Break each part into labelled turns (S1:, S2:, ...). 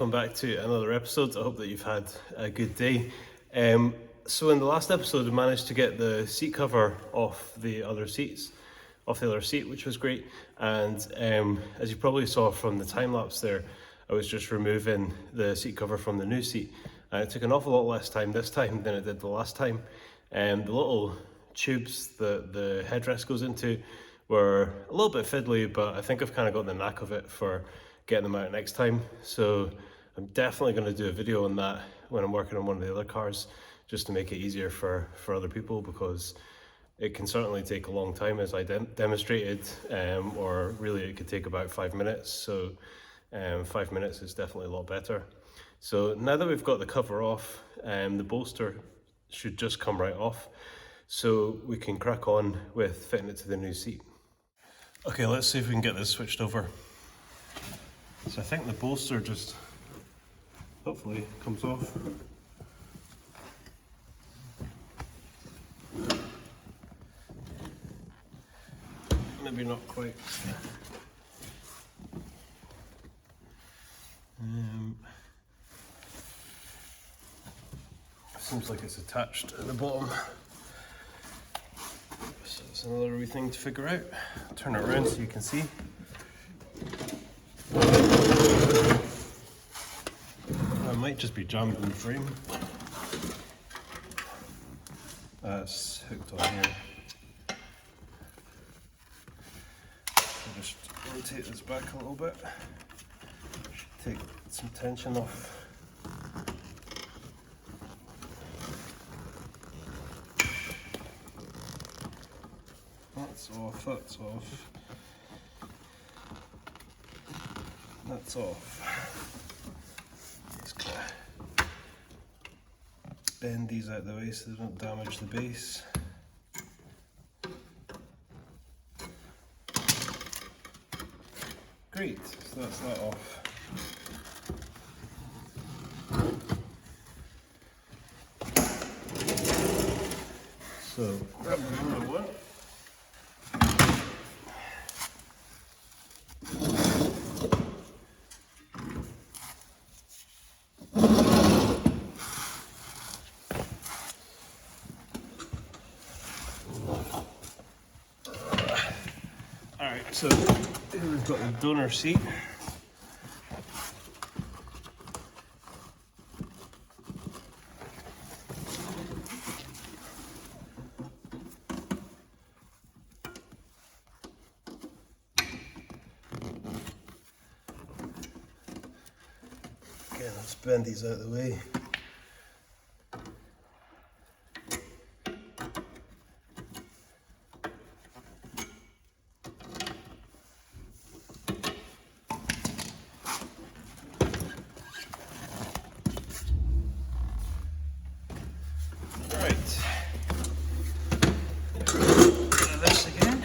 S1: welcome back to another episode. I hope that you've had a good day. So in the last episode I managed to get the seat cover off the other seat, which was great. And as you probably saw from the time lapse there, I was just removing the seat cover from the new seat. And it took an awful lot less time this time than it did the last time. The little tubes that the headrest goes into were a little bit fiddly, but I think I've kind of got the knack of it for getting them out next time. So I'm definitely going to do a video on that when I'm working on one of the other cars, just to make it easier for other people, because it can certainly take a long time, as I demonstrated, or really it could take about 5 minutes. So 5 minutes is definitely a lot better. So now that we've got the cover off, the bolster should just come right off, so we can crack on with fitting it to the new seat. Okay, let's see if we can get this switched over. So I think the bolster just hopefully comes off. Maybe not quite. Seems like it's attached at the bottom. So it's another wee thing to figure out. Turn it around so you can see. I might just be jammed in the frame. That's hooked on here. I'll just rotate this back a little bit. Take some tension off. That's off, that's off. That's off. Just gonna bend these out of the way so they don't damage the base. Great, so that's that off. So grab another one. Alright, so here we've got the donor seat. Again, let's bend these out of the way. This again.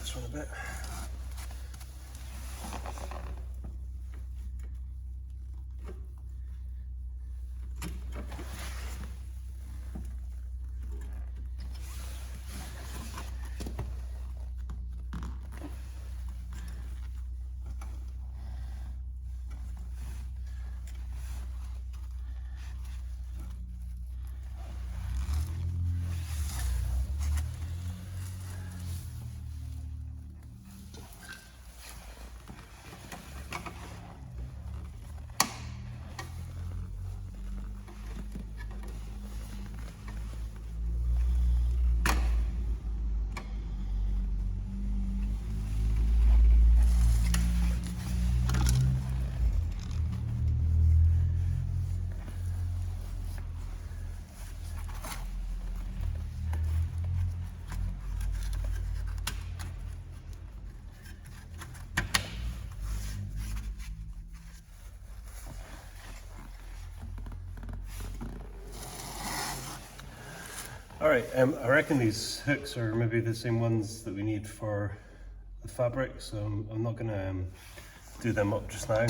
S1: This one a bit. Alright, I reckon these hooks are maybe the same ones that we need for the fabric, so I'm not going to do them up just now.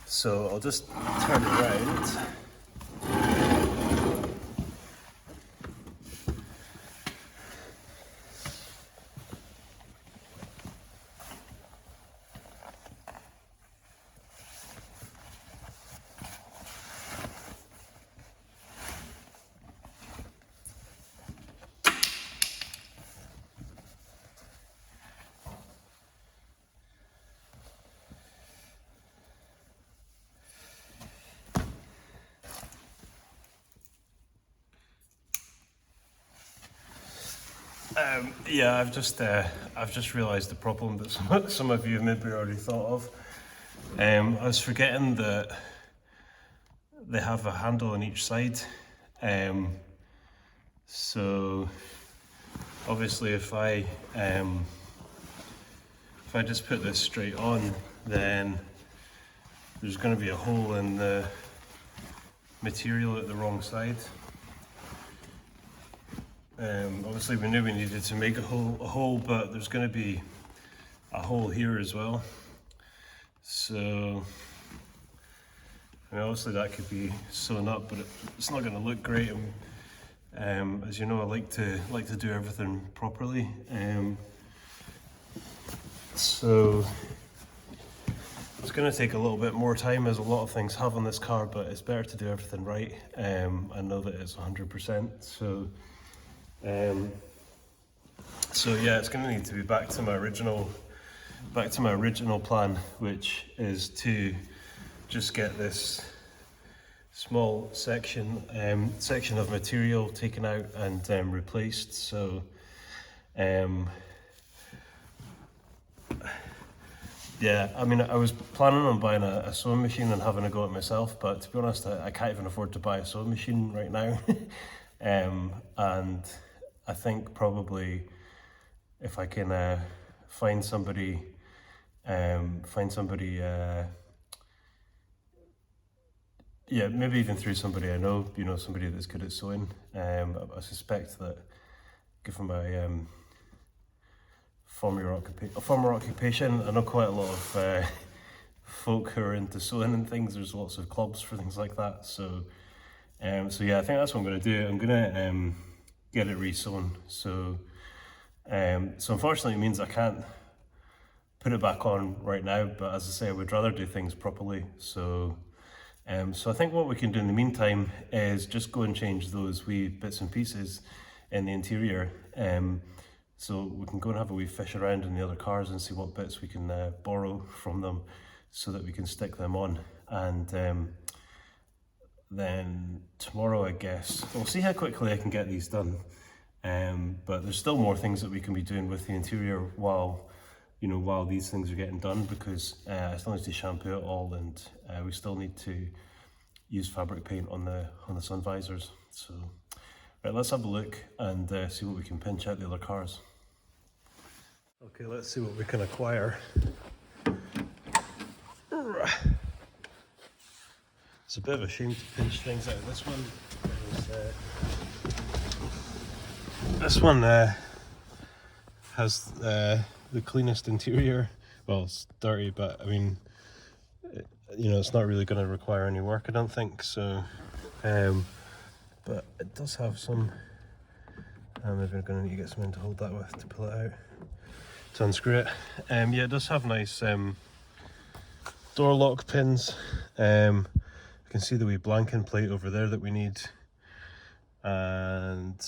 S1: So I'll just turn it around. Yeah, I've just realised the problem that some of you have maybe already thought of. I was forgetting that they have a handle on each side. So obviously, if I just put this straight on, then there's going to be a hole in the material at the wrong side. Obviously we knew we needed to make a hole, but there's going to be a hole here as well. So, I mean, obviously that could be sewn up, but it's not going to look great. As you know, I like to do everything properly. So it's going to take a little bit more time, as a lot of things have on this car, but it's better to do everything right. I know that it's 100%. So yeah, it's going to need to be back to my original plan, which is to just get this small section of material taken out and replaced. So yeah, I mean, I was planning on buying a sewing machine and having a go at myself, but to be honest, I can't even afford to buy a sewing machine right now. And I think probably if I can find somebody, yeah, maybe even through somebody I know, somebody that's good at sewing. I suspect that, given my former occupation, I know quite a lot of folk who are into sewing and things. There's lots of clubs for things like that. So yeah, I think that's what I'm going to do. I'm going to get it re-sewn. So unfortunately it means I can't put it back on right now, but as I say, I would rather do things properly. So I think what we can do in the meantime is just go and change those wee bits and pieces in the interior. So we can go and have a wee fish around in the other cars and see what bits we can borrow from them so that we can stick them on. And then tomorrow, I guess, we'll see how quickly I can get these done. But there's still more things that we can be doing with the interior while these things are getting done, because I still need to shampoo it all, and we still need to use fabric paint on the sun visors. So, right, let's have a look and see what we can pinch out the other cars. Okay, let's see what we can acquire. It's a bit of a shame to pinch things out of this one. This one has the cleanest interior. Well, it's dirty, but I mean, it's not really going to require any work, I don't think. So, but it does have some. Maybe I'm going to need to get something to hold that with to pull it out, to unscrew it. Yeah, it does have nice door lock pins. You can see the wee blanking plate over there that we need, and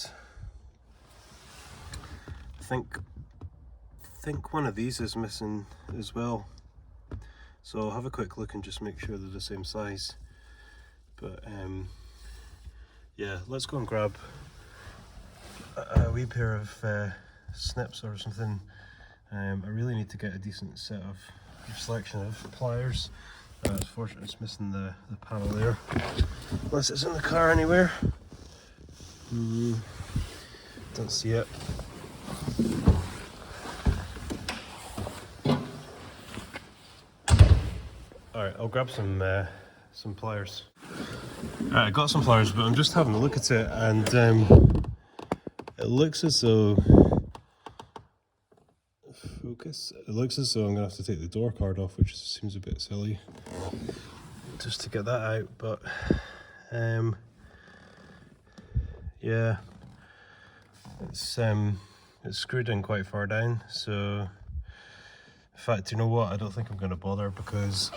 S1: I think one of these is missing as well. So I'll have a quick look and just make sure they're the same size. But yeah, let's go and grab a wee pair of snips or something. I really need to get a decent selection of pliers. It's fortunate it's missing the panel there, unless it's in the car anywhere. Don't see it. Alright, I'll grab some pliers. Alright, I got some flowers, but I'm just having a look at it, and it looks as though... Focus. It looks as though I'm going to have to take the door card off, which seems a bit silly, just to get that out, but yeah, it's screwed in quite far down, so in fact, you know what, I don't think I'm going to bother, because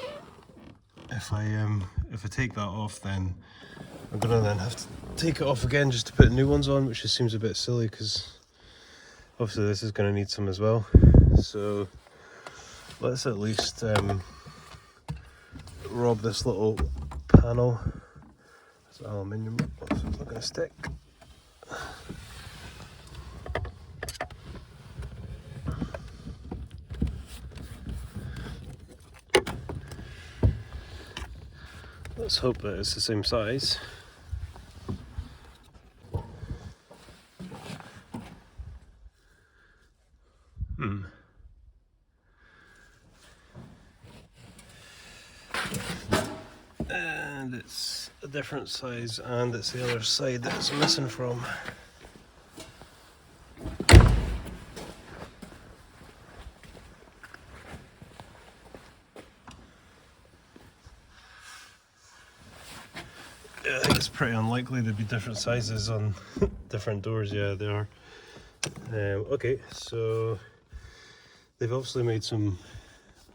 S1: if I take that off, then I'm going to then have to take it off again just to put new ones on, which just seems a bit silly, because obviously this is going to need some as well. So let's at least rob this little panel. It's aluminium, so it's not going to stick. Let's hope that it's the same size. And it's a different size, and it's the other side that it's missing from. Yeah, I think it's pretty unlikely there'd be different sizes on different doors. Yeah, they are. Okay, so they've obviously made some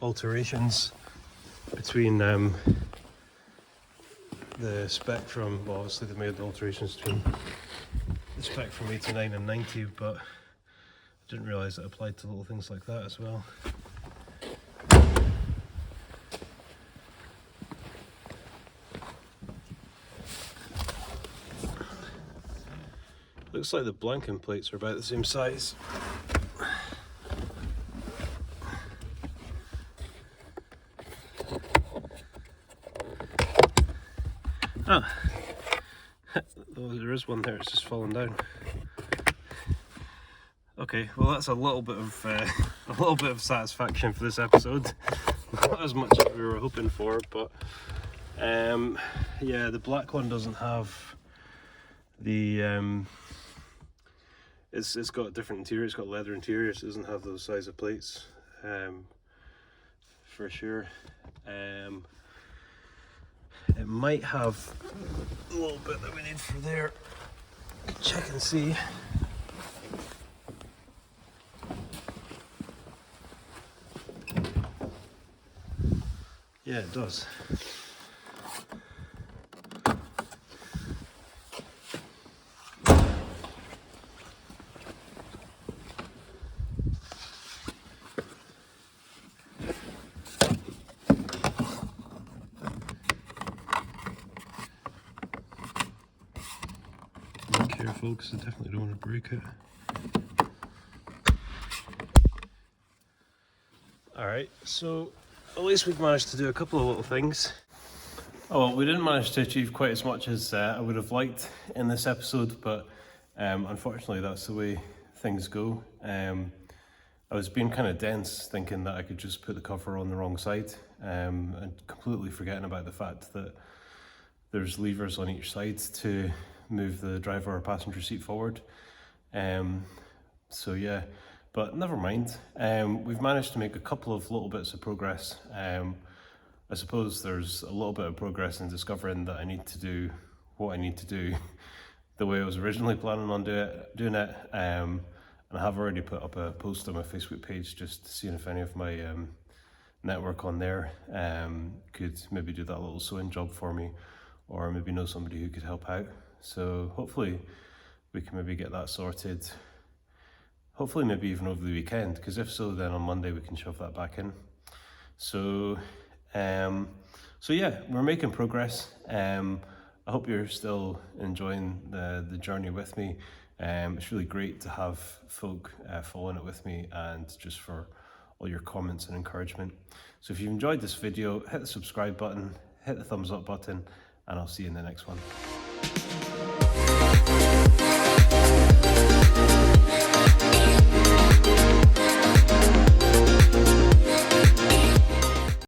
S1: alterations between the spec from, well, obviously they made alterations between the spec from 89 and 90, but I didn't realise it applied to little things like that as well. Looks like the blanking plates are about the same size. Ah, oh, there is one there, it's just fallen down. Okay, well that's a little bit of satisfaction for this episode. Not as much as we were hoping for, but yeah, the black one doesn't have the it's got a different interior. It's got leather interior, so it doesn't have those size of plates for sure. It might have a little bit that we need for there. Check and see. Yeah, it does. Folks, I definitely don't want to break it. Alright, so at least we've managed to do a couple of little things. Oh, well, we didn't manage to achieve quite as much as I would have liked in this episode, but unfortunately that's the way things go. I was being kind of dense, thinking that I could just put the cover on the wrong side, and completely forgetting about the fact that there's levers on each side to move the driver or passenger seat forward. So yeah, but never mind. We've managed to make a couple of little bits of progress. I suppose there's a little bit of progress in discovering that I need to do what I need to do the way I was originally planning on doing it. And I have already put up a post on my Facebook page just seeing if any of my network on there could maybe do that little sewing job for me, or maybe know somebody who could help out. So hopefully we can maybe get that sorted, hopefully maybe even over the weekend, because if so, then on Monday we can shove that back in. So so yeah, we're making progress. I hope you're still enjoying the journey with me. It's really great to have folk following it with me, and just for all your comments and encouragement. So if you've enjoyed this video, hit the subscribe button, hit the thumbs up button, and I'll see you in the next one.